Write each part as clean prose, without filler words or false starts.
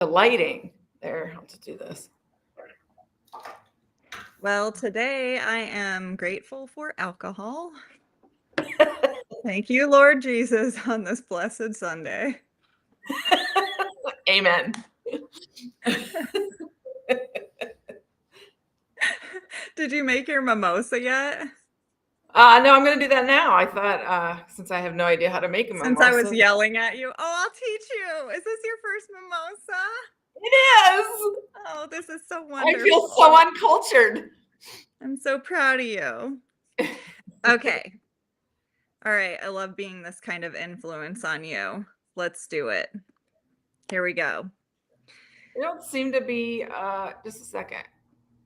The lighting. There, I'll just do this. Well, today I am grateful for alcohol. Thank you, Lord Jesus, on this blessed Sunday. Amen. Did you make your mimosa yet? No, I'm going to do that now. I thought, since I have no idea how to make a mimosa. Since I was yelling at you, I'll teach you. Is this your first mimosa? It is. Oh, this is so wonderful. I feel so uncultured. I'm so proud of you. Okay. All right. I love being this kind of influence on you. Let's do it. Here we go. It don't seem to be, just a second.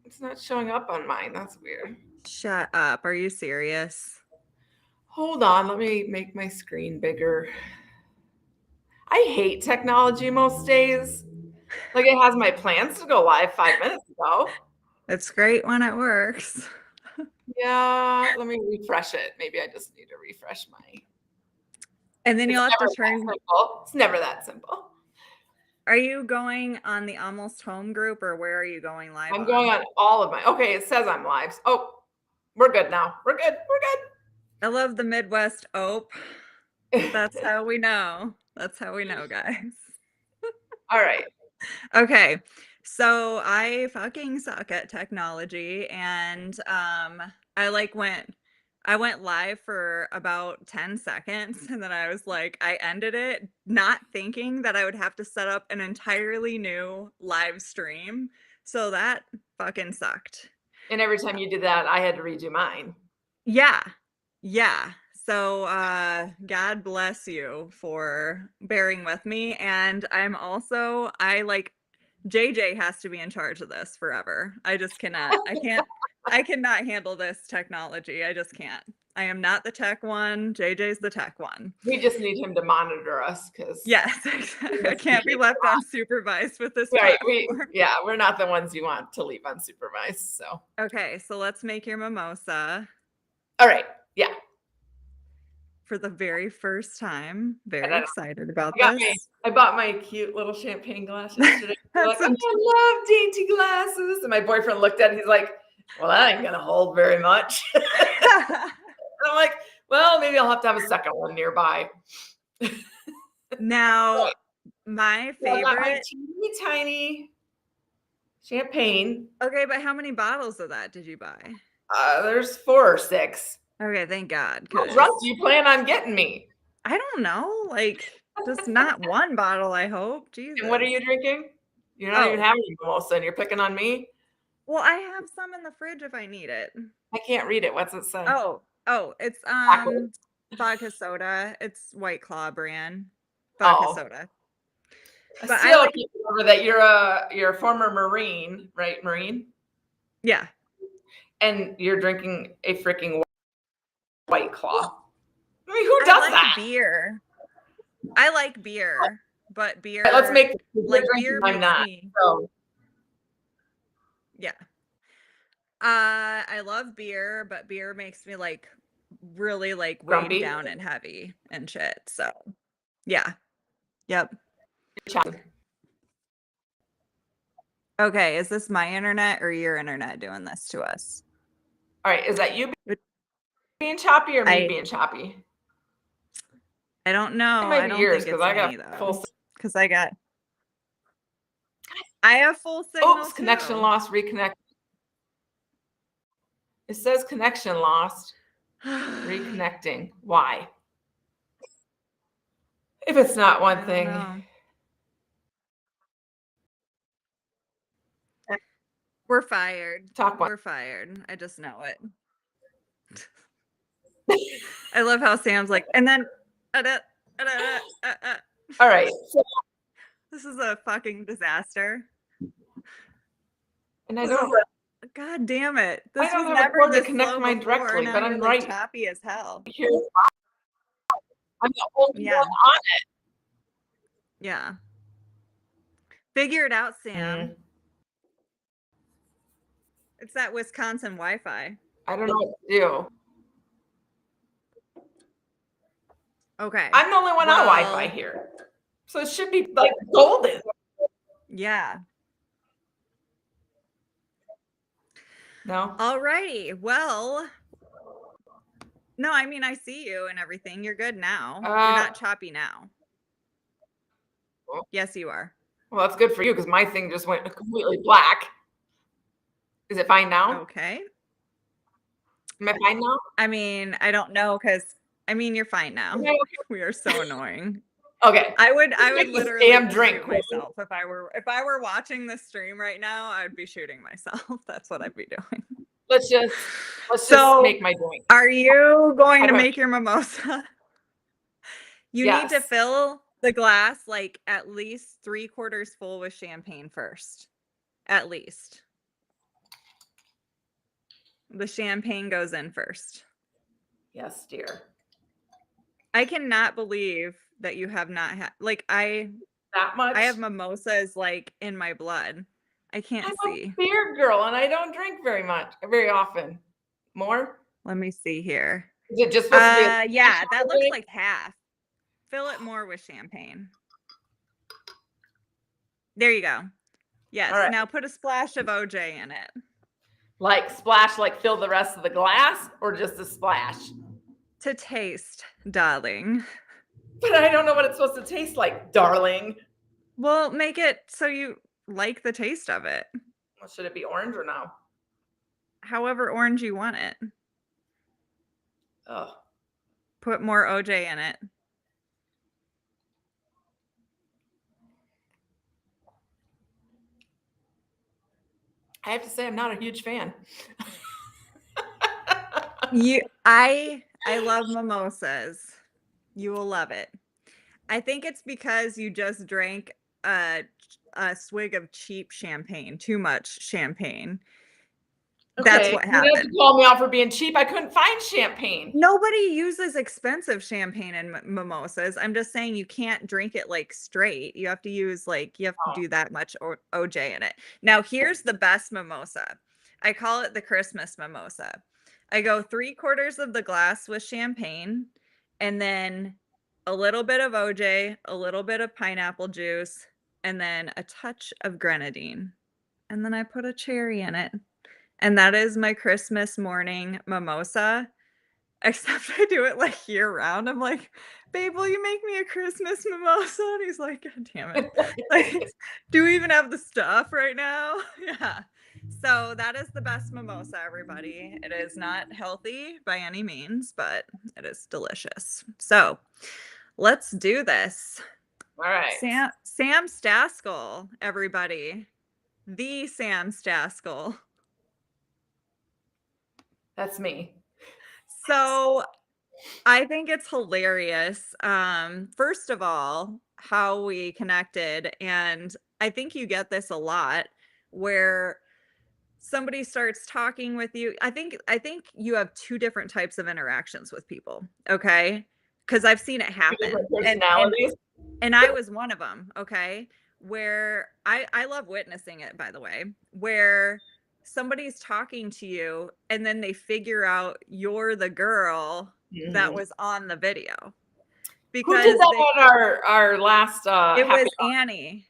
It's not showing up on mine. That's weird. Shut up. Are you serious? Hold on. Let me make my screen bigger. I hate technology most days. Like, it has my plans to go live 5 minutes ago. It's great when it works. Yeah, let me refresh it. Maybe I just need to refresh my. And then you'll have to turn. It's never that simple. Are you going on the Almost Home group, or where are you going live? I'm going on all of my. Okay, it says I'm live. Oh, we're good now. We're good. We're good. I love the Midwest ope. That's how we know. That's how we know, guys. All right. Okay. So I fucking suck at technology, and I went live for about 10 seconds, and then I was like, I ended it not thinking that I would have to set up an entirely new live stream. So that fucking sucked. And every time you did that, I had to redo mine. Yeah. Yeah. So God bless you for bearing with me. And JJ has to be in charge of this forever. I cannot handle this technology. I just can't. I am not the tech one. JJ's the tech one. We just need him to monitor us because. Yes, exactly. I can't be left unsupervised with this. Right. We're not the ones you want to leave unsupervised. So. Okay, so let's make your mimosa. All right. Yeah. For the very first time. Very excited about this. I bought my cute little champagne glass yesterday. Like, I love dainty glasses. And my boyfriend looked at it. He's like, well, that ain't going to hold very much. And I'm like, well, maybe I'll have to have a second one nearby. Now, my favorite. My teeny tiny champagne. Okay, but how many bottles of that did you buy? There's 4 or 6. Okay, thank God. How drunk do you plan on getting me? I don't know. Like, just not one bottle, I hope. Jesus. And what are you drinking? You're not even having a mimosa and you're picking on me? Well, I have some in the fridge if I need it. I can't read it. What's it say? Oh, it's vodka soda. It's White Claw brand. Vodka soda. But I like to remember that you're a former Marine, right? Marine? Yeah. And you're drinking a freaking White Claw. I mean, who does that? Beer. I like beer, but beer. Right, let's make beer. I'm not. So. Yeah. I love beer, but beer makes me really weighed down and heavy and shit. So, yeah. Yep. Okay, is this my internet or your internet doing this to us? All right, is that you being choppy or me being choppy? I don't know. I don't think it's me though. Because I have full signal. Oops, connection lost, reconnect. It says connection lost, reconnecting. Why? If it's not one thing. We're fired. We're fired. I just know it. I love how Sam's like, and then. All right. So, this is a fucking disaster. And I don't. God damn it! This I don't have never to connect mine directly, but I'm right. Choppy as hell. I'm the only one on it. Yeah. Figure it out, Sam. It's that Wisconsin Wi-Fi. I don't know what to do. Okay. I'm the only one on Wi-Fi here. So it should be like golden. Yeah. No? All righty. Well, no, I mean, I see you and everything. You're good now. You're Uh, not choppy now. well, Yes, you are. that's good for you because my thing just went completely black. Is it fine now? Okay. Am I fine now? I mean, I don't know because I mean, you're fine Am now. I We are so annoying. okay? I Let's would make this literally damn just drink shoot cold. myself if I were watching the stream right now, I'd be shooting myself. That's what I'd be doing. Let's just So, make my drink. are you going I to don't. make your mimosa? You need to Yes. fill the glass like at least 3/4 full with champagne first. At least. The champagne goes in first. Yes, dear. I cannot believe that you have not had like That much? I have mimosas like in my blood. I can't I'm a see. beer girl and I don't drink very often. More? Let me see here. Is it just supposed to be a splash Yeah, that of looks it? like half. Fill it more with champagne. There you go. All Yes. right. Now put a splash of OJ in it. Like splash, like fill the rest of the glass, or just a splash? To taste, darling. But I don't know what it's supposed to taste like, darling. Well, make it so you like the taste of it. Well, should it be orange or no? However orange you want it. Oh, Put more OJ in it. I have to say I'm not a huge fan. I love mimosas. You will love it. I think it's because you just drank a swig of cheap champagne, too much champagne. That's Okay, what you don't have to happened. call me out for being cheap. I couldn't find champagne. Nobody uses expensive champagne in mimosas. I'm just saying you can't drink it like straight. You have to use you have to Oh, do that much OJ in it. Now, here's the best mimosa. I call it the Christmas mimosa. I go 3/4 of the glass with champagne and then a little bit of OJ, a little bit of pineapple juice, and then a touch of grenadine. And then I put a cherry in it. And that is my Christmas morning mimosa. Except I do it like year round. I'm like, babe, will you make me a Christmas mimosa? And he's like, God damn it. Like, do we even have the stuff right now? Yeah. So that is the best mimosa, everybody. It is not healthy by any means, but it is delicious. So let's do this. all right. Sam Staskell, everybody. The Sam Staskell. That's me. So I think it's hilarious. First of all, how we connected, and I think you get this a lot where somebody starts talking with you. I think you have two different types of interactions with people, okay? Because I've seen it Two different happen. personalities. And I was one of them, okay? Where I love witnessing it, by the way, where somebody's talking to you and then they figure out you're the girl that Mhm. was on the video Who did because that at our last it happy was hour? Annie.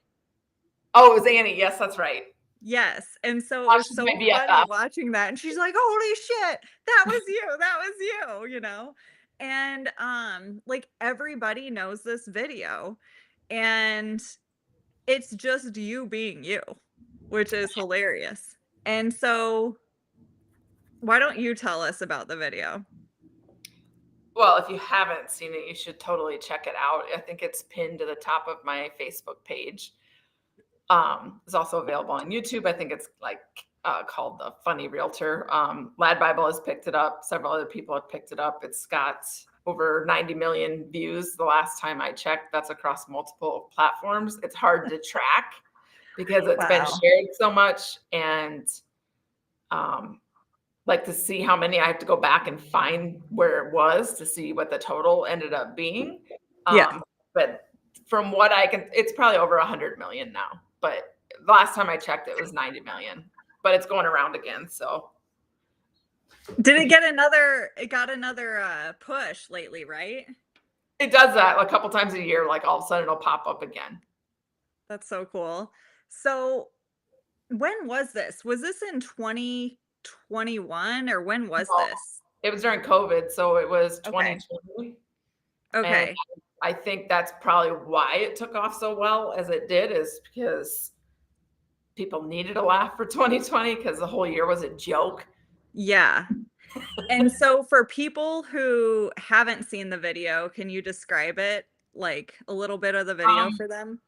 Oh, it was Annie. Yes, that's right. Yes. And so it Oh, was she's my so funny BFF. watching that. And she's like, holy shit, that was you. That was you, you know? And like everybody knows this video. And it's just you being you, which is hilarious. And so why don't you tell us about the video? Well, if you haven't seen it, you should totally check it out. I think it's pinned to the top of my Facebook page. It's also available on YouTube. I think it's called The Funny Realtor. Lad Bible has picked it up. Several other people have picked it up. It's got over 90 million views the last time I checked. That's across multiple platforms. It's hard to track because it's been Wow. shared so much. And like to see how many I have to go back and find where it was to see what the total ended up being. Yeah. But from what I can, it's probably over 100 million now. But the last time I checked, it was 90 million. But it's going around again. So Did it got another push lately, right? it does that a couple times a year. Like all of a sudden, it'll pop up again. That's so cool. So when was this? Was this in 2021 or when was Well, this? it was during COVID, so it was Okay. 2020. And Okay. I think that's probably why it took off so well as it did, is because people needed a laugh for 2020 because the whole year was a joke. Yeah. And so for people who haven't seen the video, can you describe it? Like a little bit of the video Um, for them?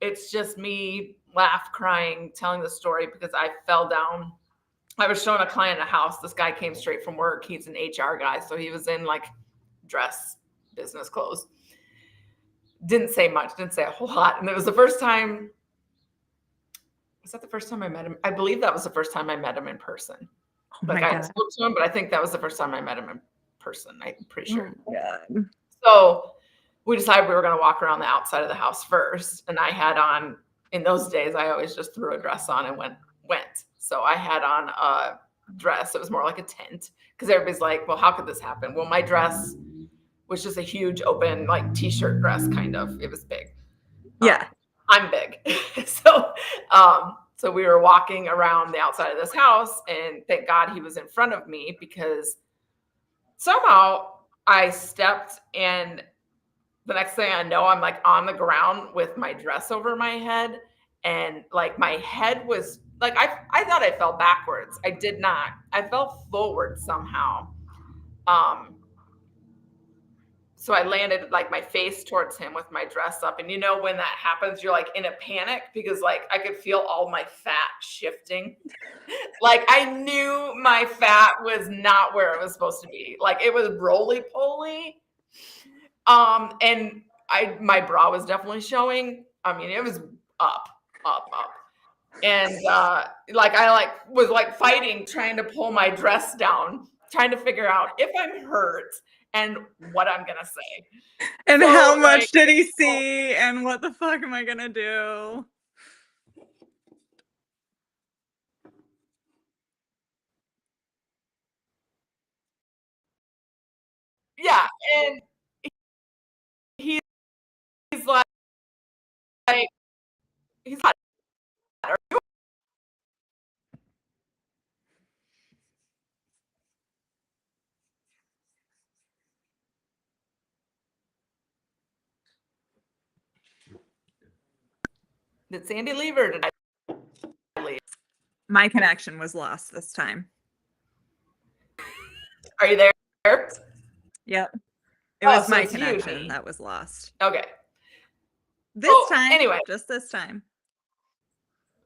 it's just me laugh, crying, telling the story because I fell down. I was showing a client a house. This guy came straight from work. He's an HR guy, so he was in like dress business clothes. Didn't say much, didn't say a whole lot. And it was the first time. Was that the first time I met him? I believe that was the first time I met him in person. Oh Like my I god. spoke to him, but I think that was the first time I met him in person. I'm pretty Oh sure. my god. So we decided we were going to walk around the outside of the house first. And I had on, in those days, I always just threw a dress on and went. So I had on a dress. It was more like a tent because everybody's like, well, how could this happen? Well, my dress was just a huge open, like t-shirt dress, kind of. It was big. Yeah. I'm big. So we were walking around the outside of this house, and thank God he was in front of me because somehow I stepped, and the next thing I know, I'm like on the ground with my dress over my head. And like my head was like, I thought I fell backwards. I did not. I fell forward somehow. Um, so I landed like my face towards him with my dress up. And you know, when that happens, you're like in a panic because like I could feel all my fat shifting. Like I knew my fat was not where it was supposed to be. Like it was roly poly. And my bra was definitely showing. I mean, it was up, up, up. And like I was like fighting, trying to pull my dress down, trying to figure out if I'm hurt and what I'm gonna say. And So how like, much did he see? And what the fuck am I gonna do? yeah, and he's like, he's like, did Sandy leave or did I leave? My connection was lost this time. Are you there? Yep. It Oh, was so my it's you, connection me. that was lost. Okay. This time. Anyway, Just this time.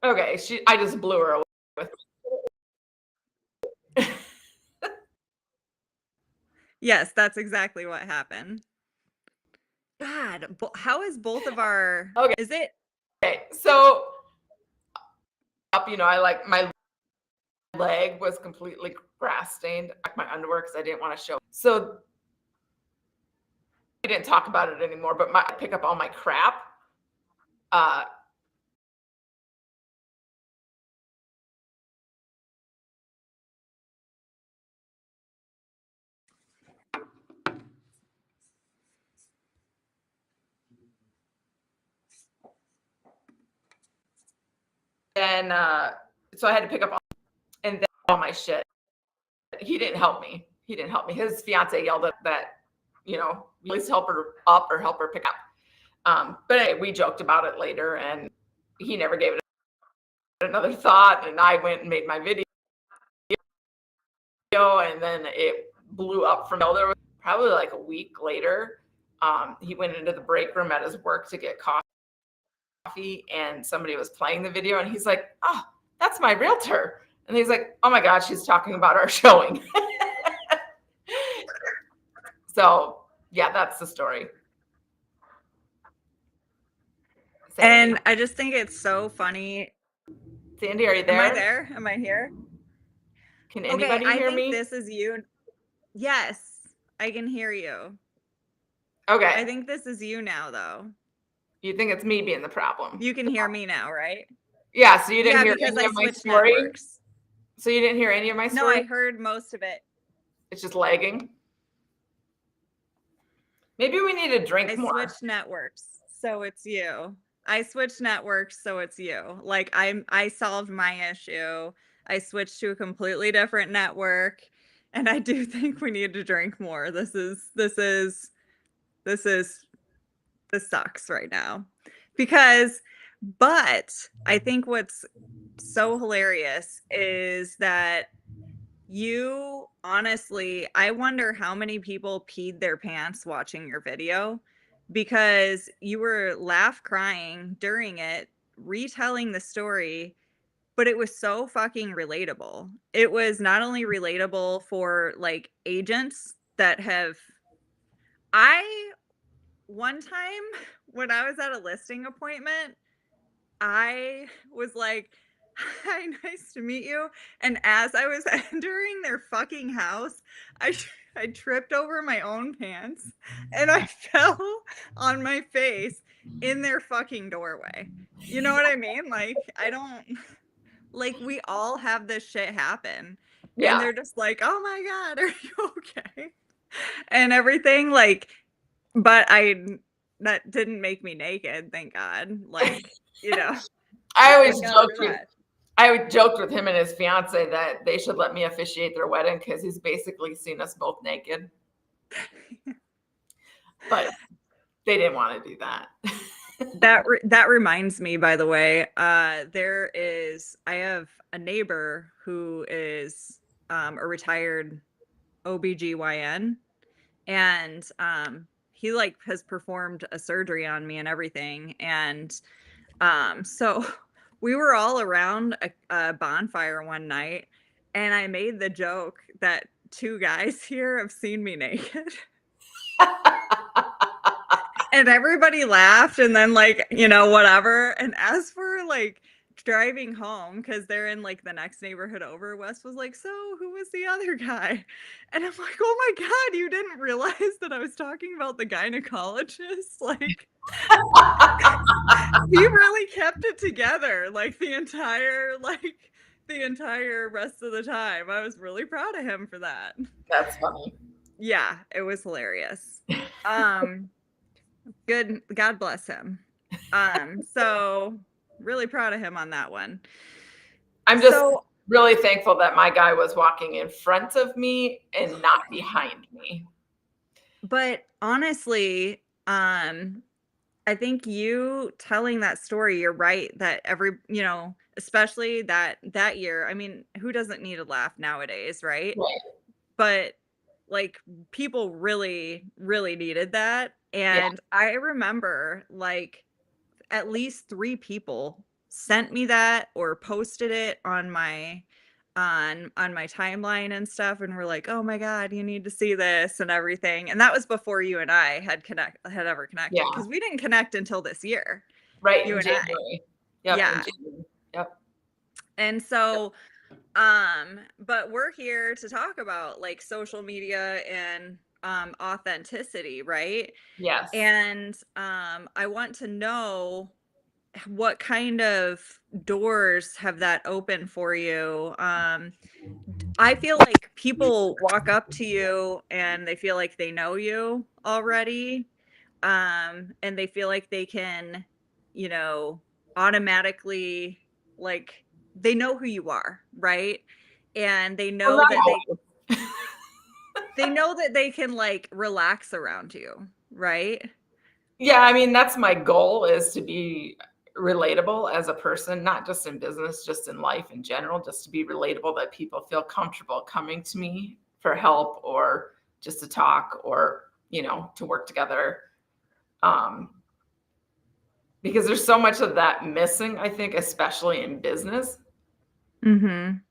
okay. I just blew her away with. Yes, that's exactly what happened. God, how is both of our Okay. is it So up, I like my leg was completely grass stained, like my underwear, because I didn't want to show. So we didn't talk about it anymore, but I pick up all my crap. And so I had to pick up and then all my shit. He didn't help me. His fiance yelled at that, at least help her up or help her pick up. But anyway, we joked about it later, and he never gave it another thought. And I went and made my video, and then it blew up from there. Was probably like a week later. He went into the break room at his work to get coffee, and somebody was playing the video, and he's like, "Oh, that's my realtor." And he's like, "Oh my God, she's talking about our showing." So yeah, that's the story. Sandy. and I just think it's so funny. Sandy, are you Am I there? there? Am I here? Can Okay, anybody I hear think me? this is you. Yes, I can hear you. Okay. I think this is you now, though. You think it's me being the problem? You can hear me now, right? Yeah. So you didn't Yeah, hear because any I of my switched story. networks. So you didn't hear any of my No, story. I heard most of it. It's just lagging. Maybe we need to drink I more. switched networks, so it's you. I switched networks, so it's you. Like I solved my issue. I switched to a completely different network, and I do think we need to drink more. This sucks right now. Because but I think what's so hilarious is that you honestly, I wonder how many people peed their pants watching your video because you were laugh crying during it, retelling the story, but it was so fucking relatable. It was not only relatable for like agents that have I one time when I was at a listing appointment, I was like, "Hi, nice to meet you." And as I was entering their fucking house, I tripped over my own pants and I fell on my face in their fucking doorway. You know what I mean? Like, I don't like we all have this shit happen. And Yeah. they're just like, "Oh my God, are you okay?" And everything like but that didn't make me naked, thank God. Like, you know. I So always thank God joked for with that. I would joke with him and his fiance that they should let me officiate their wedding because he's basically seen us both naked. But they didn't want to do that. That reminds me, by the way, I have a neighbor who is a retired OBGYN, and he like has performed a surgery on me and everything. And so we were all around a bonfire one night, and I made the joke that two guys here have seen me naked. And everybody laughed, and then like, you know, whatever. And as for like driving home, because they're in like the next neighborhood over, Wes was like, "So who was the other guy?" And I'm like, "Oh my God, you didn't realize that I was talking about the gynecologist?" Like he really kept it together like the entire rest of the time. I was really proud of him for that. That's funny. Yeah, it was hilarious. Um Good, God bless him. So really proud of him on that one. I'm just So, really thankful that my guy was walking in front of me and not behind me. but honestly, I think you telling that story, you're right that you know, especially that year, I mean, who doesn't need a laugh nowadays, right? Right. But like people really, really needed that. Yeah. And I remember like at least 3 people sent me that or posted it on my timeline and stuff and were like, "Oh my God, you need to see this," and everything. And that was before you and I had ever connected Yeah. because we didn't connect until this year, Right. you In and I. January. Yep. In Yeah. January. Yep. And Yep. so but we're here to talk about like social media and authenticity, right? Yes. And I want to know what kind of doors have that opened for you? I feel like people walk up to you and they feel like they know you already. And they feel like they can, you know, automatically like they know who you are, right? And Well, not they know that they can like relax around you, right? Yeah, I mean, that's my goal is to be relatable as a person, not just in business, just in life in general, just to be relatable that people feel comfortable coming to me for help or just to talk or, to work together. Um, because there's so much of that missing, I think, especially in business. Mhm.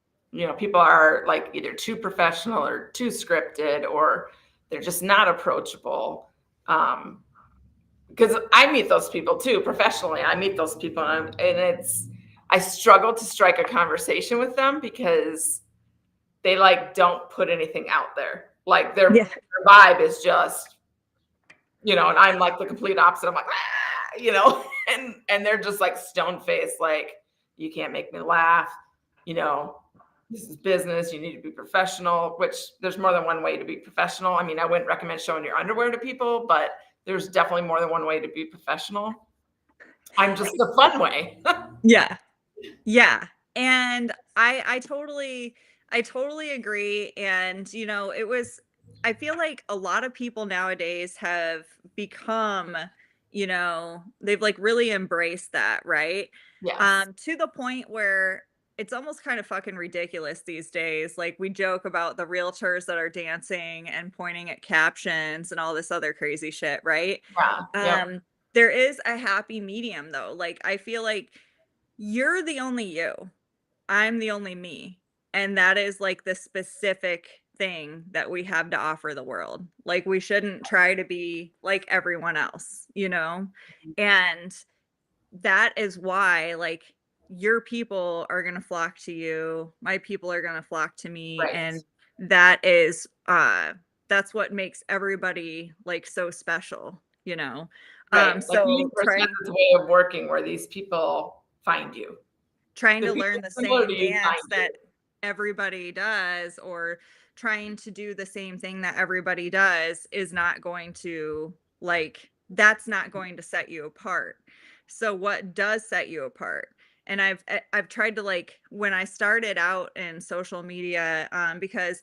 People are like either too professional or too scripted or they're just not approachable. Because I meet those people too professionally. I meet those people, I struggle to strike a conversation with them because they like don't put anything out there. Like Yeah. their vibe is just, and I'm like the complete opposite. I'm like, and they're just like stone faced, like you can't make me laugh. This is business. You need to be professional. Which there's more than one way to be professional. I mean, I wouldn't recommend showing your underwear to people, but there's definitely more than one way to be professional. I'm just the fun way. Yeah. Yeah. And I totally agree. And I feel like a lot of people nowadays have become, they've like really embraced that, right? Yes. To the point where it's almost kind of fucking ridiculous these days. Like we joke about the realtors that are dancing and pointing at captions and all this other crazy shit, right? Yeah. Yep. Um, there is a happy medium though. Like I feel like you're the only you. I'm the only me. And that is like the specific thing that we have to offer the world. Like we shouldn't try to be like everyone else. And that is why like your people are going to flock to you, my people are going to flock to me, Right. and that is that's what makes everybody like so special. Right. Like the So universe has its way of working where these people find you. trying The to people learn the similar to same you dance find you. that everybody does, or trying to do the same thing that everybody does, is not going to like that's not going to set you apart. So what does set you apart? And I've tried to, like, when I started out in social media, because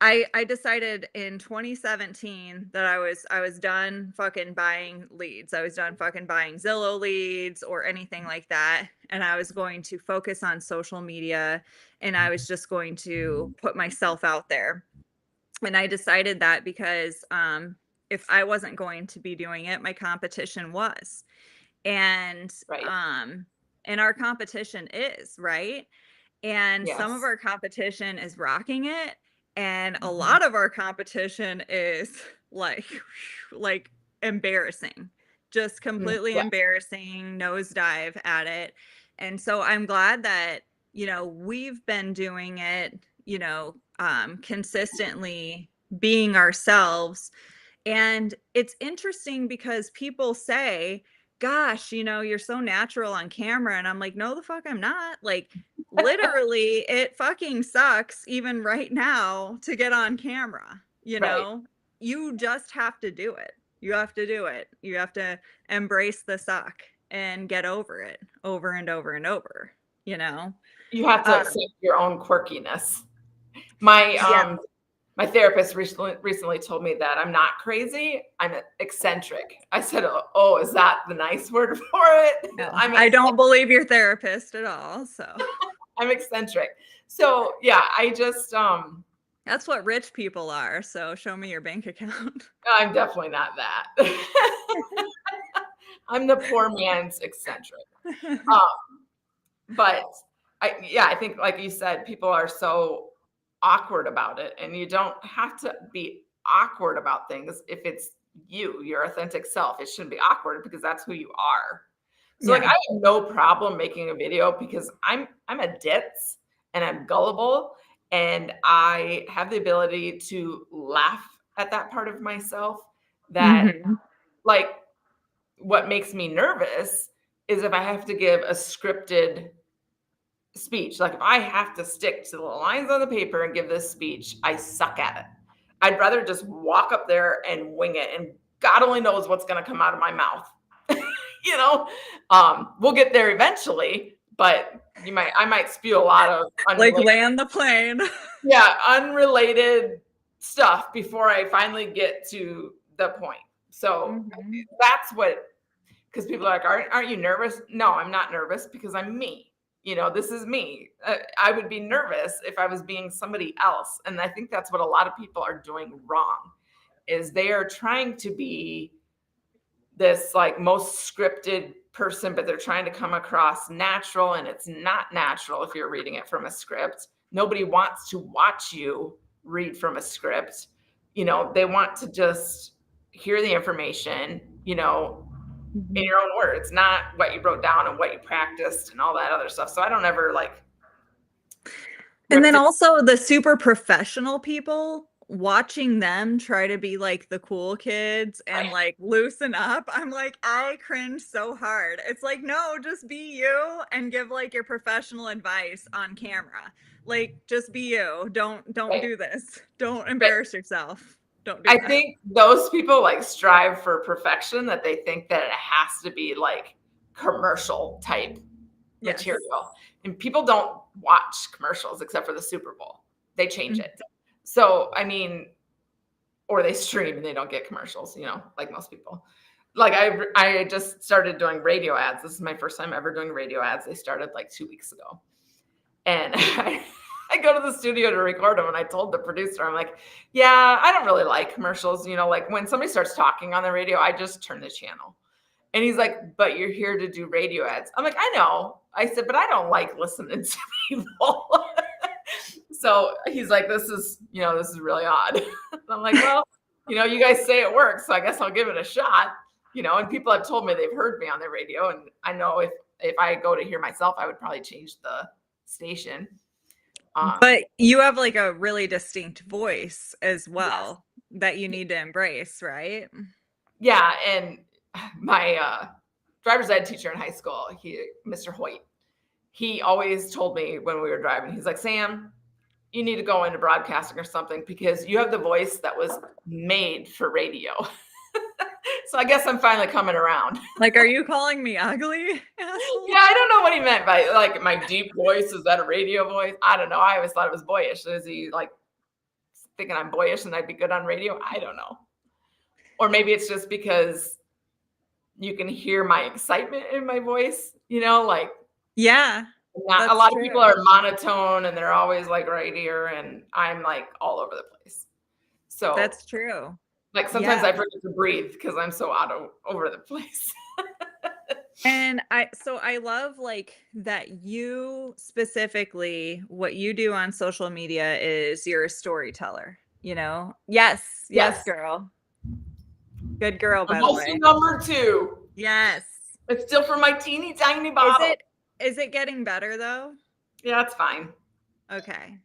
I decided in 2017 that I was done fucking buying leads. I was done fucking buying Zillow leads or anything like that, and I was going to focus on social media, and I was just going to put myself out there. And I decided that because if I wasn't going to be doing it, my competition was. And Right. and our competition is, right? And some of Yes. our competition is rocking it, and a Mhm. lot of our competition is like like embarrassing, just completely Yeah. embarrassing, nosedive at it. And so I'm glad that we've been doing it, consistently, being ourselves. And it's interesting because people say, gosh, you're so natural on camera. And I'm like, no, the fuck, I'm not. Like, literally, it fucking sucks, even right now, to get on camera. Right. You just have to do it. You have to do it. You have to embrace the suck and get over it over and over and over, you know? You have to Um, accept your own quirkiness. My yeah. my therapist recently told me that I'm not crazy. I'm eccentric. I said, "Oh, is that the nice word for it?" No, I don't believe your therapist at all. So I'm eccentric. So yeah, I just that's what rich people are. So show me your bank account. I'm definitely not that. I'm the poor man's eccentric. But I think like you said, people are so awkward about it, and you don't have to be awkward about things if it's you, your authentic self. It shouldn't be awkward because that's who you are. So like I Yeah. have no problem making a video because I'm a ditz and I'm gullible and I have the ability to laugh at that part of myself that Hmm. like what makes me nervous is if I have to give a scripted speech. Like if I have to stick to the lines on the paper and give this speech, I suck at it. I'd rather just walk up there and wing it, and God only knows what's going to come out of my mouth. you know, we'll get there eventually, but I might spew a lot of Like unrelated, land the plane. yeah, unrelated stuff before I finally get to the point. So Hmm. that's what, because people are like, aren't you nervous? No, I'm not nervous because I'm me. This is me. I would be nervous if I was being somebody else. And I think that's what a lot of people are doing wrong is they are trying to be this like most scripted person, but they're trying to come across natural, and it's not natural if you're reading it from a script. Nobody wants to watch you read from a script. They want to just hear the information, in Hmm. your own words, not what you wrote down and what you practiced and all that other stuff. So I don't ever like And script then it. also the super professional people, watching them try to be like the cool kids and Right. like loosen up. I'm like, I cringe so hard. It's like, no, just be you and give like your professional advice on camera. Like, just be you. Don't Right. do this. Don't Right. embarrass yourself. Don't do I that. think those people like strive for perfection, that they think that it has to be like commercial type Yes. material. And people don't watch commercials except for the Super Bowl. They change Mm. it. So, I mean, or they stream and they don't get commercials, like most people. Like I just started doing radio ads. This is my first time ever doing radio ads. They started like 2 weeks ago. And I go to the studio to record them, and I told the producer, I'm like, yeah, I don't really like commercials. Like when somebody starts talking on the radio, I just turn the channel. And he's like, but you're here to do radio ads. I'm like, I know. I said, but I don't like listening to people. So he's like, this is really odd. I'm like, well, you guys say it works, so I guess I'll give it a shot. And people have told me they've heard me on the radio, and I know if I go to hear myself, I would probably change the station. But you have like a really distinct voice as well that you need to embrace, right? Yeah, and my driver's ed teacher in high school, Mr. Hoyt, he always told me when we were driving, he's like, Sam, you need to go into broadcasting or something because you have the voice that was made for radio. So I guess I'm finally coming around. Like, are you calling me ugly? Yeah, I don't know what he meant by like my deep voice. Is that a radio voice? I don't know. I always thought it was boyish. Is he like thinking I'm boyish and I'd be good on radio? I don't know. Or maybe it's just because you can hear my excitement in my voice, like. Yeah. A lot of people are monotone and they're always like right here, and I'm like all over the place. So that's true. Like sometimes I forget to breathe because I'm so over the place. And I love like that you specifically, what you do on social media is you're a storyteller, Yes, girl. Good girl, by the way. Number 2. Yes. It's still from my teeny tiny bottle. Is it getting better though? Yeah, it's fine. Okay.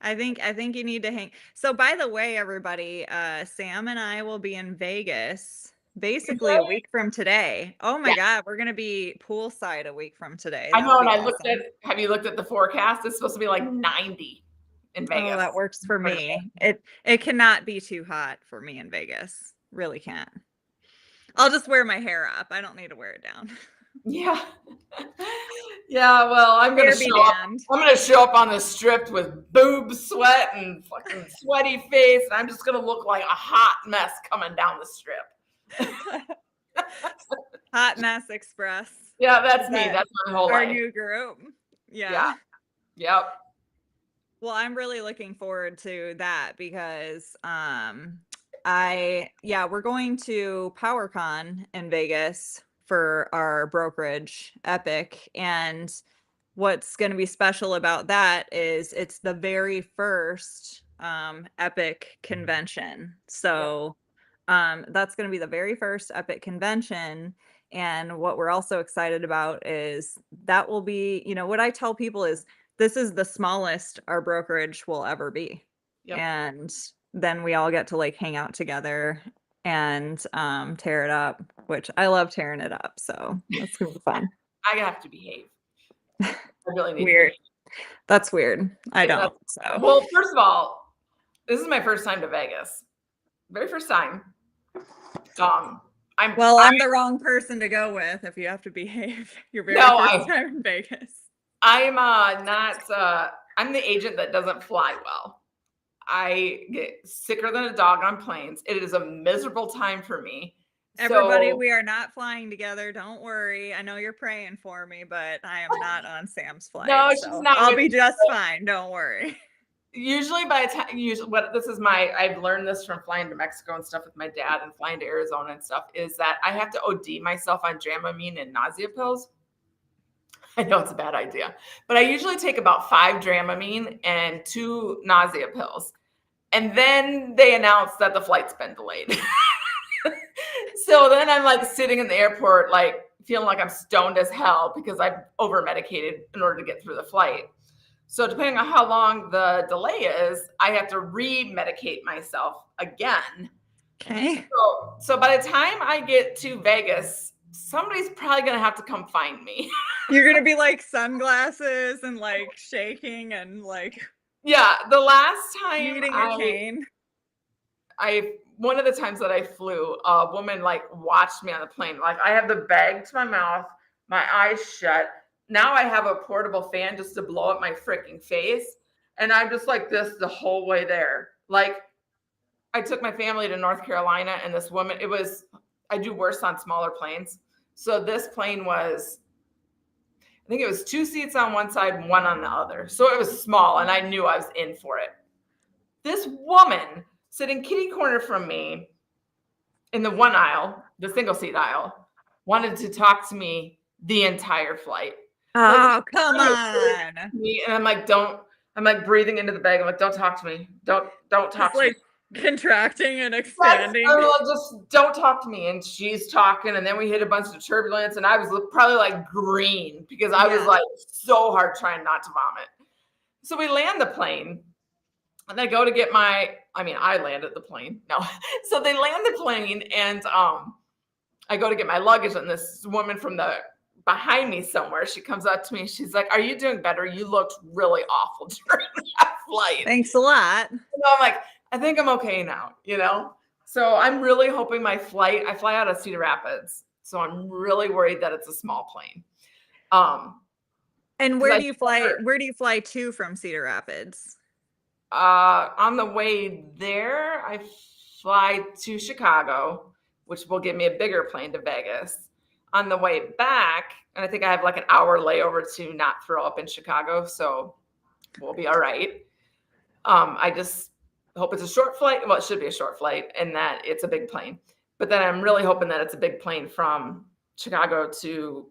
I think you need to hang. So by the way, everybody, Sam and I will be in Vegas basically a week from today. Oh my God, we're gonna be poolside a week from today. I know, and I looked at. Have you looked at the forecast? It's supposed to be like 90 in Vegas. Oh, that works for me. It cannot be too hot for me in Vegas. Really can't. I'll just wear my hair up. I don't need to wear it down. Yeah. Yeah, well, I'm gonna show up on the strip with boob sweat and fucking sweaty face, and I'm just gonna look like a hot mess coming down the strip. Hot Mess Express. Yeah, that's me. That's my whole life. Our new group. Yeah. Yep. Well, I'm really looking forward to that because we're going to PowerCon in Vegas for our brokerage, Epic, and what's going to be special about that is it's the very first Epic convention. So that's going to be the very first Epic convention. And what we're also excited about is that will be, what I tell people is this is the smallest our brokerage will ever be. Yep. And then we all get to like hang out together and tear it up, which I love tearing it up. So that's gonna be fun. I have to behave. I really need weird. To behave. That's weird. I don't. So. Well, first of all, this is my first time to Vegas. Very first time. I'm the wrong person to go with if you have to behave. Your very first time in Vegas. I'm I'm the agent that doesn't fly well. I get sicker than a dog on planes. It is a miserable time for me. Everybody, we are not flying together. Don't worry. I know you're praying for me, but I am not on Sam's flight. No, she's not. I'll be just fine. Don't worry. Usually I've learned this from flying to Mexico and stuff with my dad and flying to Arizona and stuff, is that I have to OD myself on Dramamine and nausea pills. I know it's a bad idea, but I usually take about 5 Dramamine and 2 nausea pills. And then they announce that the flight's been delayed. So then I'm like sitting in the airport, like feeling like I'm stoned as hell because I've over medicated in order to get through the flight. So depending on how long the delay is, I have to re-medicate myself again. Okay. So by the time I get to Vegas, somebody's probably going to have to come find me. You're going to be like sunglasses and like shaking and like. Yeah. The last time needing a cane. One of the times that I flew, a woman like watched me on the plane. Like I have the bag to my mouth my eyes shut. Now I have a portable fan just to blow up my freaking face. And I'm just like this the whole way there. Like, I took my family to North Carolina, and this woman, I do worse on smaller planes. So this plane was, I think it was 2 seats on one side, one on the other. So it was small, and I knew I was in for it. This woman sitting kitty corner from me in the one aisle, the single seat aisle, wanted to talk to me the entire flight. Oh, come on. Me, and I'm like breathing into the bag. I'm like, don't talk to me. Don't talk to me. Contracting and expanding. Just don't talk to me. And she's talking, and then we hit a bunch of turbulence, and I was probably like green because I was like so hard trying not to vomit. So we land the plane, and I go to get I landed the plane. No. So they land the plane, and I go to get my luggage, and this woman from behind me somewhere, she comes up to me, and she's like, "Are you doing better? You looked really awful during that flight." Thanks a lot. So I'm like, I think I'm okay now, So I'm really hoping I fly out of Cedar Rapids. So I'm really worried that it's a small plane. And where do you fly to from Cedar Rapids? On the way there, I fly to Chicago, which will give me a bigger plane to Vegas. On the way back, and I think I have like an hour layover to not throw up in Chicago, so we'll be all right. I just hope it's a short flight. Well, it should be a short flight, and that it's a big plane. But then I'm really hoping that it's a big plane from Chicago to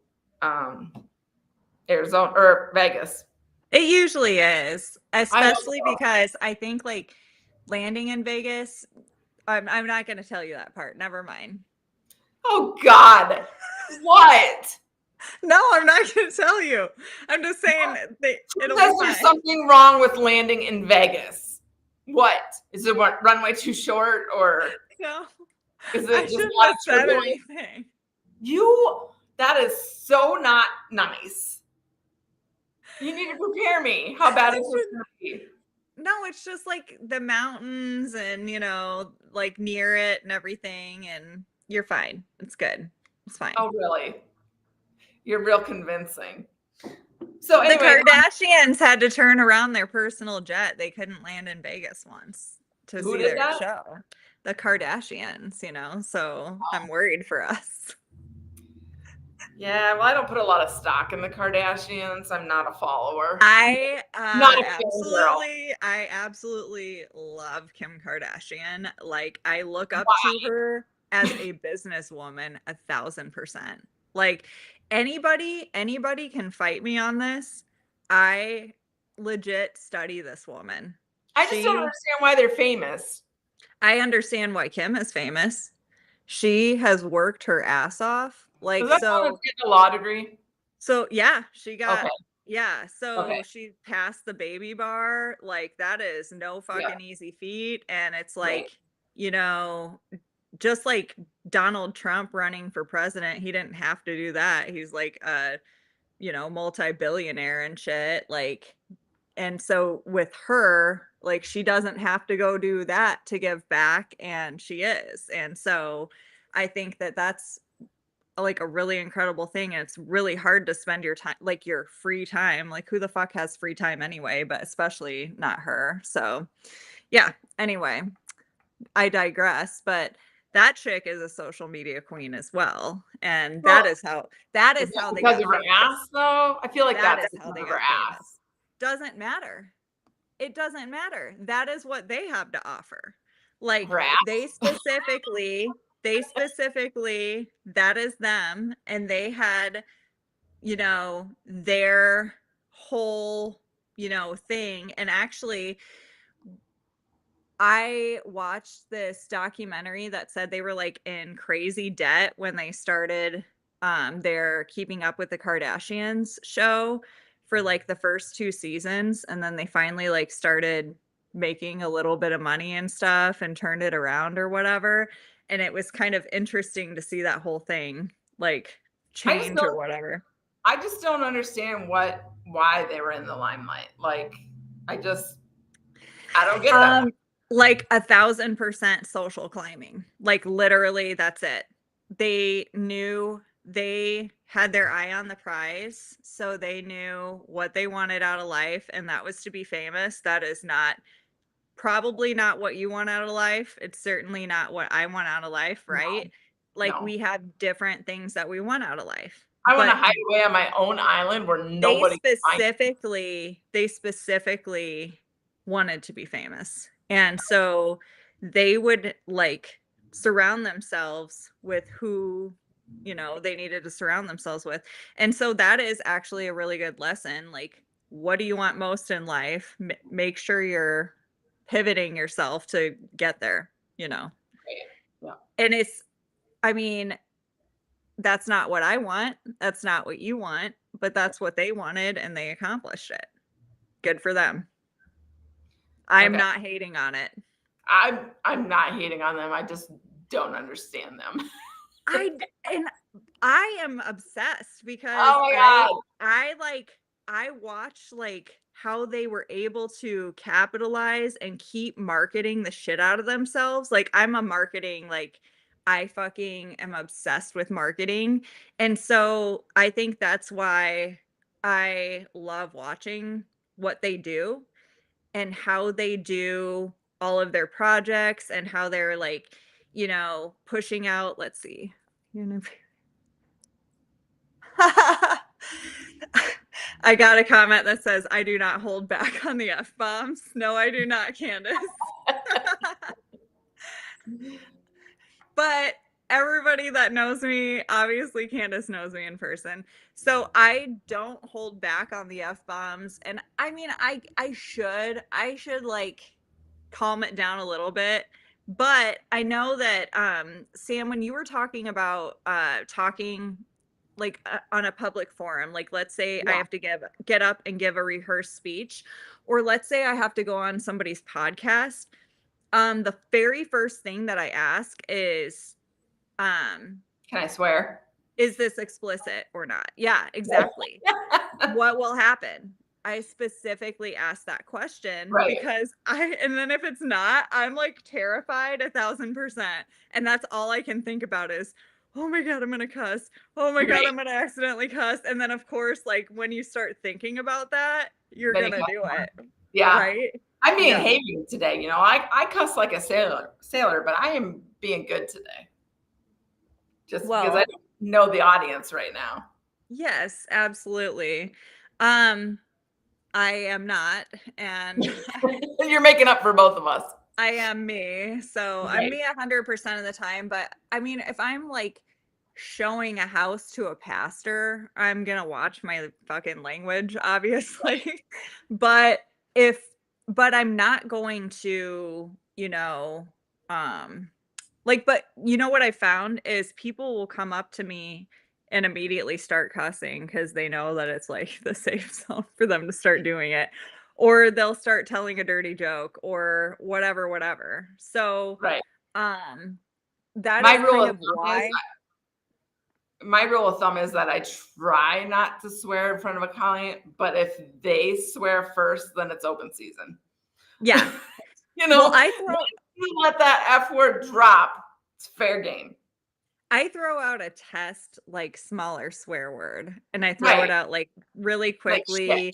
Arizona or Vegas. It usually is, especially because I think like landing in Vegas, I'm not going to tell you that part. Never mind. Oh God. What? No, I'm not going to tell you. I'm just saying there's something wrong with landing in Vegas. What? Is the runway too short, or no? Is it I just shouldn't not have said anything. That is so not nice. You need to prepare me. How bad is this going to be? No, it's just like the mountains and, like near it and everything, and you're fine. It's good. It's fine. Oh, really? You're real convincing. So anyway, the Kardashians had to turn around their personal jet. They couldn't land in Vegas once to see their show. The Kardashians, so I'm worried for us. Yeah, well, I don't put a lot of stock in the Kardashians. I'm not a follower. I absolutely love Kim Kardashian. Like, I look up to her as a businesswoman 1,000%. Like, anybody can fight me on this. I legit study this woman. I just don't understand why they're famous. I understand why Kim is famous. She has worked her ass off. Like, so get a law degree. So yeah, she got she passed the baby bar. Like, that is no fucking easy feat. And it's like, just like Donald Trump running for president, he didn't have to do that. He's like a multi-billionaire and shit. Like, and so with her, like, she doesn't have to go do that to give back, and she is. And so I think that that's like a really incredible thing, and it's really hard to spend your time, like your free time. Like, who the fuck has free time anyway, but especially not her. So yeah, anyway, I digress, but that chick is a social media queen as well, and that is how they got because of her ass, though. I feel like that is how they got her ass. Doesn't matter. It doesn't matter. That is what they have to offer. Like, they specifically, that is them, and they had, their whole, thing. And actually, I watched this documentary that said they were like in crazy debt when they started their Keeping Up with the Kardashians show for like the first 2 seasons, and then they finally like started making a little bit of money and stuff and turned it around or whatever. And it was kind of interesting to see that whole thing like change or whatever. I just don't understand why they were in the limelight. Like, I don't get that. Like 1,000% social climbing. Like, literally, that's it. They knew they had their eye on the prize, so they knew what they wanted out of life, and that was to be famous. That is probably not what you want out of life. It's certainly not what I want out of life, right? No, Like, no. we have different things that we want out of life. I want to But hide away on my own island where they nobody can find specifically wanted to be famous. And so they would like surround themselves with who, they needed to surround themselves with. And so that is actually a really good lesson. Like, what do you want most in life? Make sure you're pivoting yourself to get there, me. Yeah. And I mean, that's not what I want. That's not what you want, but that's what they wanted and they accomplished it. Good for them. I'm Okay. not hating on it. I'm not hating on them. I just don't understand them. And I am obsessed because Oh my God. I watch like how they were able to capitalize and keep marketing the shit out of themselves. Like, I'm a marketing, like, I fucking am obsessed with marketing. And so I think that's why I love watching what they do and how they do all of their projects and how they're like, pushing out, let's see. I got a comment that says, I do not hold back on the F-bombs. No, I do not, Candace. But everybody that knows me, obviously Candace knows me in person. So I don't hold back on the F-bombs. And I mean, I should like calm it down a little bit. But I know that Sam, when you were talking about talking like on a public forum, like let's say I Yeah. have to get up and give a rehearsed speech, or let's say I have to go on somebody's podcast, the very first thing that I ask is, Can I swear? is this explicit or not? Yeah, exactly. What will happen? I specifically ask that question Right. because and then if it's not, I'm like terrified 1,000%. And that's all I can think about is, oh my God, I'm going to cuss. Oh my God, Right. I'm going to accidentally cuss. And then, of course, like when you start thinking about that, you're Then going to do it. Yeah. Right. I'm being Yeah. hating today. I cuss like a sailor, but I am being good today. Just because I Well, don't know the audience right now. yes, absolutely. I am not, and You're making up for both of us. I am me. So I'm Right. me 100% of the time. But I mean, if I'm like showing a house to a pastor, I'm gonna watch my fucking language, obviously. but if but I'm not going to, but what I found is people will come up to me and immediately start cussing because they know that it's like the safe zone for them to start doing it. Or they'll start telling a dirty joke or whatever, whatever. So Right. um that My is rule kind of of thumb is why. my rule of thumb is that I try not to swear in front of a client, but if they swear first, then it's open season. Yeah. You Well, know, once you let that F word drop, it's fair game. I throw out a test like smaller swear word and I throw it Right. out like really Like shit. quickly.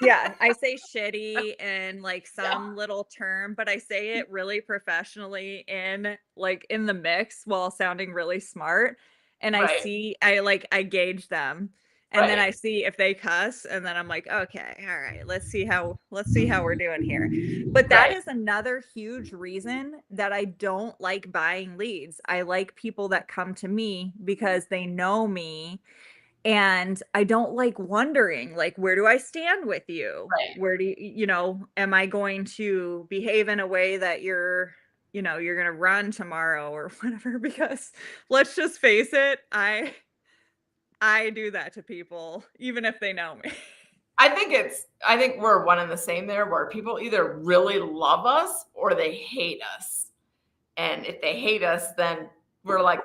Yeah, I say shitty and like Yeah. some little term, but I say it really professionally in the mix while sounding really smart. And Right. I gauge them. And then Right. I see if they cuss and then I'm like, okay, all right, let's see how we're doing here. But that Right. is another huge reason that I don't like buying leads. I like people that come to me because they know me and I don't like wondering, like, where do I stand with you? Right. Where do am I going to behave in a way that you're going to run tomorrow or whatever? Because let's just face it, I do that to people, even if they know me. I think we're one and the same there where people either really love us or they hate us. And if they hate us, then we're like,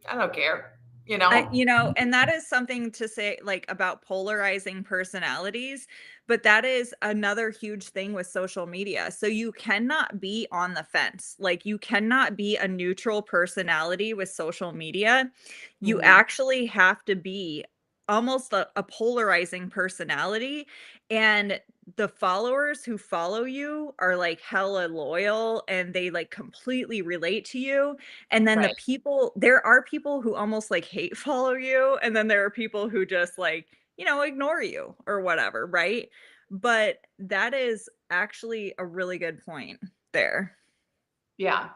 I don't care. you know? And that is something to say like about polarizing personalities, but that is another huge thing with social media. So you cannot be on the fence. Like you cannot be a neutral personality with social media. You Mhm. actually have to be almost a polarizing personality. And the followers who follow you are like hella loyal and they like completely relate to you. And then Right. there are people who almost like hate follow you. And then there are people who just like, ignore you or whatever. Right. But that is actually a really good point there. Yeah.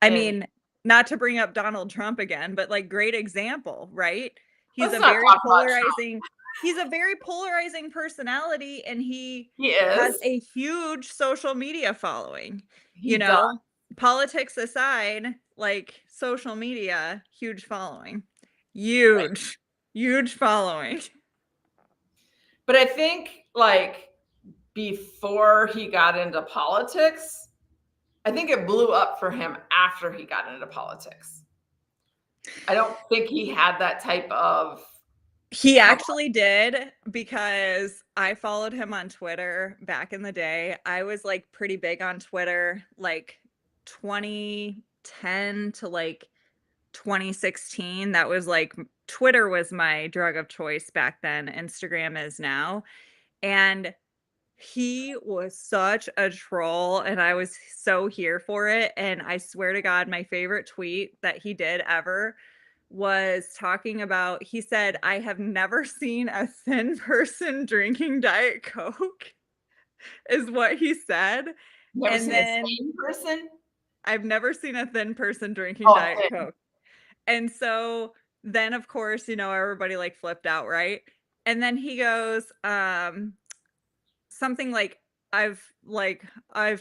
I And mean, not to bring up Donald Trump again, but like great example, right? He's let's a not very talk about Trump. polarizing he's a very polarizing personality and he He has is. a huge social media following. He You does. know, politics aside, like social media, huge following. Right. Huge, huge following. But I think like before he got into politics, I think it blew up for him after he got into politics. I don't think he had that type of He come actually did because I followed him on Twitter back in the day. I was like pretty big on Twitter, like 2010 to like 2016. That was like Twitter was my drug of choice back then. Instagram is now. And he was such a troll and I was so here for it. And I swear to God, my favorite tweet that he did ever was talking about he said, "I have never seen a thin person drinking Diet Coke," is what he said, never and seen a then, sane person. "I've never seen a thin person drinking Oh, Diet Coke." And so then, of course, everybody, like, flipped out, right? And then he goes, something like, I've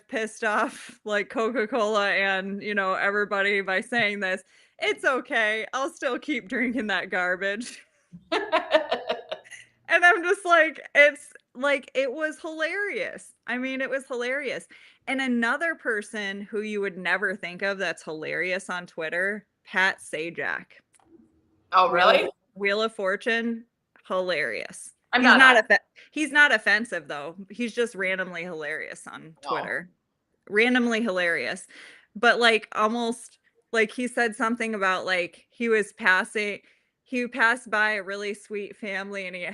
pissed off, like, Coca-Cola and, everybody by saying this. It's okay. I'll still keep drinking that garbage. And I'm just like, it's like, it was hilarious. I mean, it was hilarious. And another person who you would never think of that's hilarious on Twitter, Pat Sajak. oh, Wheel of really? Wheel of Fortune, hilarious. I'm He's not not on. he's not offensive though. He's just randomly hilarious on No. Twitter. Randomly hilarious. But like almost like he said something about like he passed by a really sweet family and he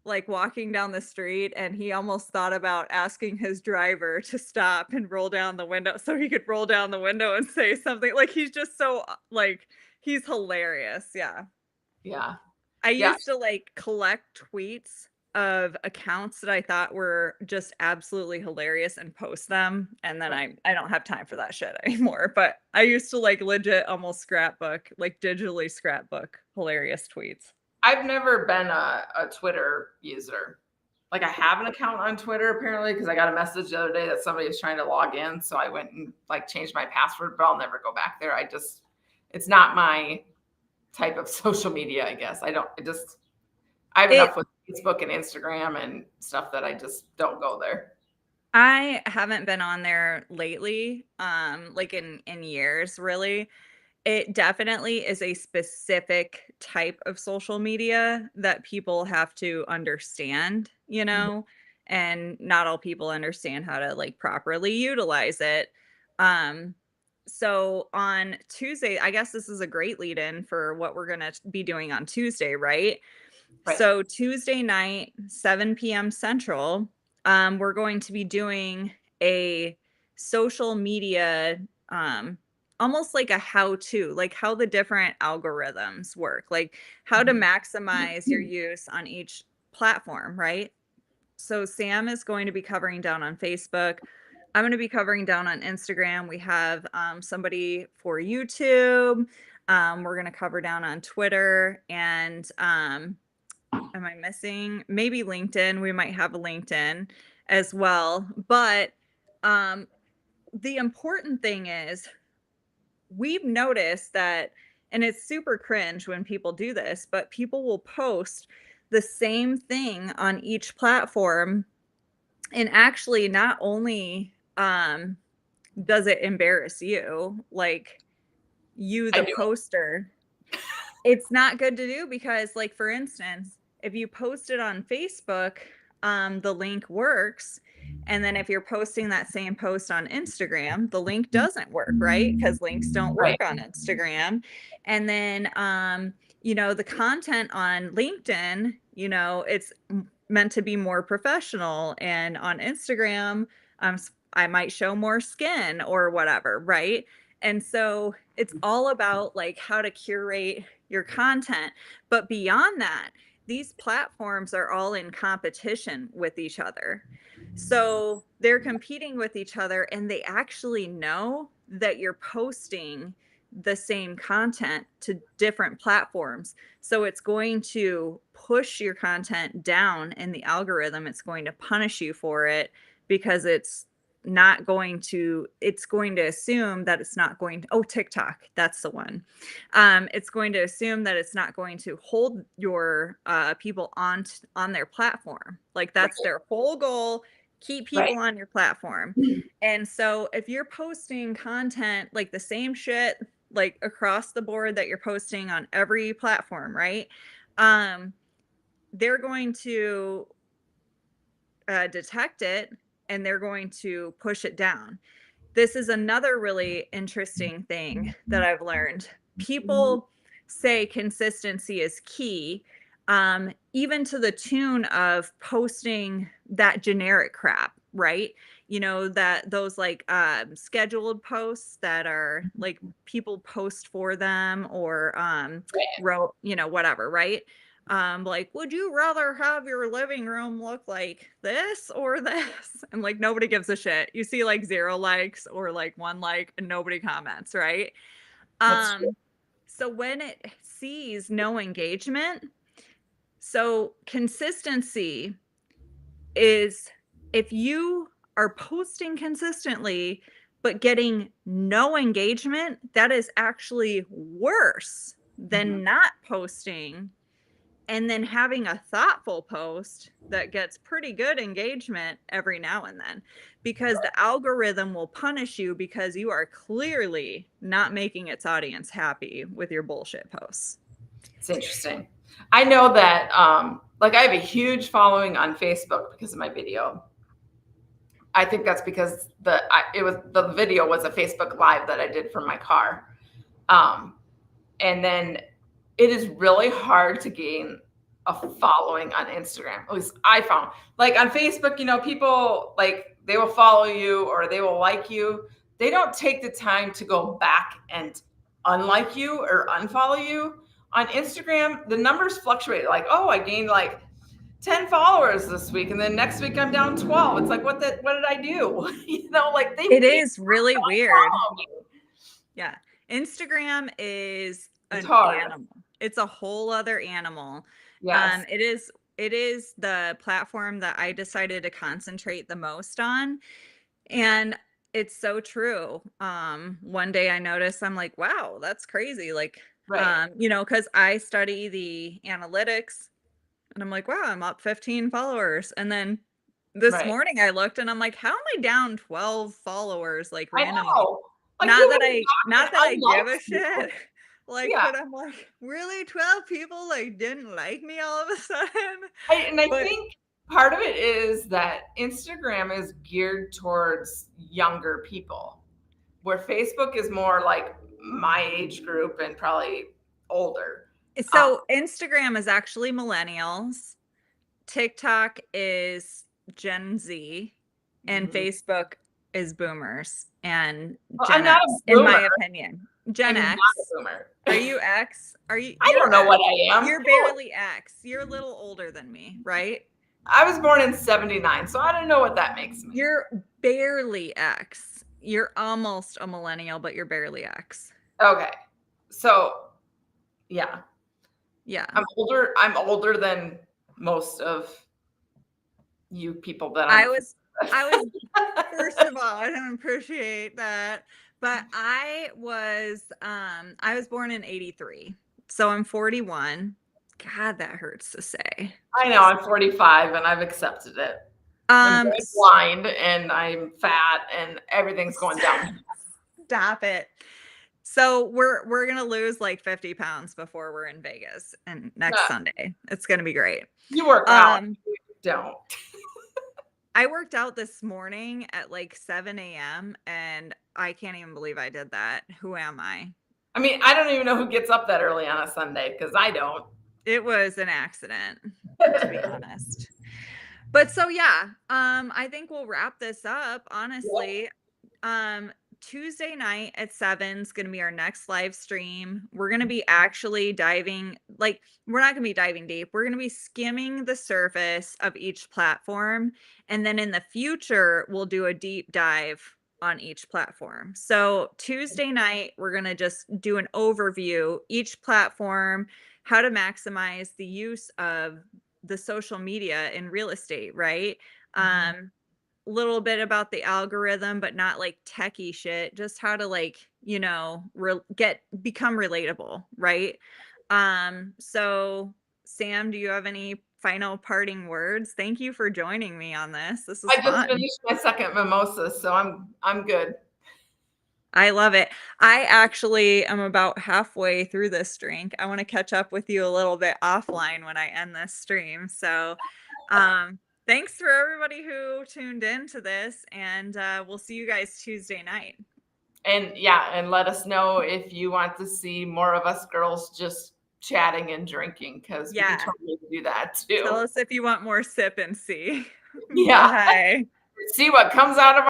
like walking down the street and he almost thought about asking his driver to stop and roll down the window so he could roll down the window and say something. Like he's just so like he's hilarious. Yeah. Yeah. I Yeah. used to like collect tweets of accounts that I thought were just absolutely hilarious and post them. And then Right. I don't have time for that shit anymore. But I used to like legit almost scrapbook, like digitally scrapbook hilarious tweets. I've never been a Twitter user. Like I have an account on Twitter apparently because I got a message the other day that somebody was trying to log in. So I went and like changed my password, but I'll never go back there. It's not my type of social media, I guess. I have It enough with Facebook and Instagram and stuff that I just don't go there. I haven't been on there lately, like in years really. It definitely is a specific type of social media that people have to understand, Mhm. and not all people understand how to like properly utilize it. Um, so on Tuesday, I guess this is a great lead in for what we're going to be doing on Tuesday, right? Right. So Tuesday night, 7 p.m. Central, we're going to be doing a social media, almost like a how-to, like how the different algorithms work, like how to Mhm. maximize your use on each platform, right? So Sam is going to be covering down on Facebook. I'm going to be covering down on Instagram. We have somebody for YouTube. We're going to cover down on Twitter and am I missing? Maybe LinkedIn. We might have a LinkedIn as well. But um, the important thing is we've noticed that, and it's super cringe when people do this, but people will post the same thing on each platform. And actually, not only does it embarrass you, like you, I the do it. poster. It's not good to do because, like, for instance, if you post it on Facebook, the link works. And then if you're posting that same post on Instagram, the link doesn't work, right? Because links don't Right. work on Instagram. And then, the content on LinkedIn, it's meant to be more professional. And on Instagram, I might show more skin or whatever, right? And so it's all about like how to curate your content. But beyond that, these platforms are all in competition with each other. So they're competing with each other and they actually know that you're posting the same content to different platforms. So it's going to push your content down in the algorithm. It's going to punish you for it because it's going to assume that it's not going to, TikTok, that's the one. It's going to assume that it's not going to hold your people on their platform. Like that's Right. their whole goal, keep people on your platform. And so if you're posting content like the same shit like across the board that you're posting on every platform, right? They're going to detect it and they're going to push it down. This is another really interesting thing that I've learned. People say consistency is key, even to the tune of posting that generic crap, right? That those like scheduled posts that are like people post for them or wrote, whatever, right? Like, would you rather have your living room look like this or this? And like nobody gives a shit. You see like 0 likes or like 1 like and nobody comments, right? That's true. So when it sees no engagement, so consistency is if you are posting consistently but getting no engagement, that is actually worse than not posting and then having a thoughtful post that gets pretty good engagement every now and then, because the algorithm will punish you because you are clearly not making its audience happy with your bullshit posts. It's interesting. I know that like I have a huge following on Facebook because of my video. I think that's because the video was a Facebook Live that I did from my car. And then it is really hard to gain a following on Instagram. At least I found, like on Facebook, people like they will follow you or they will like you. They don't take the time to go back and unlike you or unfollow you. On Instagram, the numbers fluctuate. Like, oh, I gained like 10 followers this week, and then next week I'm down 12. It's like, what did I do? Like it is really weird. Me. Yeah. Instagram is It's an hard. animal. It's a whole other animal. Yes. It is the platform that I decided to concentrate the most on. And it's so true. One day I noticed, I'm like, wow, that's crazy. Like, Right. because I study the analytics and I'm like, wow, I'm up 15 followers. And then this Right. morning I looked and I'm like, how am I down 12 followers like I randomly? know. Like, Not who that would I give a unlikes you? shit. Like, Yeah. but I'm like, really 12 people like didn't like me all of a sudden? I But think part of it is that Instagram is geared towards younger people, where Facebook is more like my age group and probably older. so Instagram is actually millennials. TikTok is Gen Z and Mhm. Facebook is boomers and Well, I'm Gen not a X, in boomer. my opinion. Gen I'm not a X. boomer. Are you X? Are you I you're don't know what X. I am. You're barely X. You're a little older than me, right? I was born in 79, so I don't know what that makes me. You're barely X. You're almost a millennial, but you're barely X. Okay. So, yeah. Yeah. I'm older than most of you people that I I'm was first of all, I don't appreciate that. But I was born in 83. So I'm 41. God, that hurts to say. I know I'm 45 and I've accepted it. I'm Um very blind and I'm fat and everything's going down. Stop it. So we're gonna lose like 50 pounds before we're in Vegas and next Sunday. It's gonna be great. You work out. You don't. I worked out this morning at like 7 a.m. and I can't even believe I did that. Who am I? I mean, I don't even know who gets up that early on a Sunday because I don't. It was an accident, to be honest. But so yeah, I think we'll wrap this up, honestly. Tuesday night at 7 is going to be our next live stream. We're going to be actually diving, like, we're not going to be diving deep. We're going to be skimming the surface of each platform. And then in the future, we'll do a deep dive on each platform. So Tuesday night, we're going to just do an overview, each platform, how to maximize the use of the social media in real estate, right? Little bit about the algorithm, but not like techie shit, just how to like, you know, become relatable, right? So Sam, do you have any final parting words? Thank you for joining me on this. This was I just fun. finished my second mimosa, so I'm good. I love it. I actually am about halfway through this drink. I want to catch up with you a little bit offline when I end this stream. So, thanks for everybody who tuned in to this, and we'll see you guys Tuesday night. And yeah, and let us know if you want to see more of us girls just chatting and drinking, because we can totally do that too. Tell us if you want more sip and see. Yeah. Bye. See what comes out of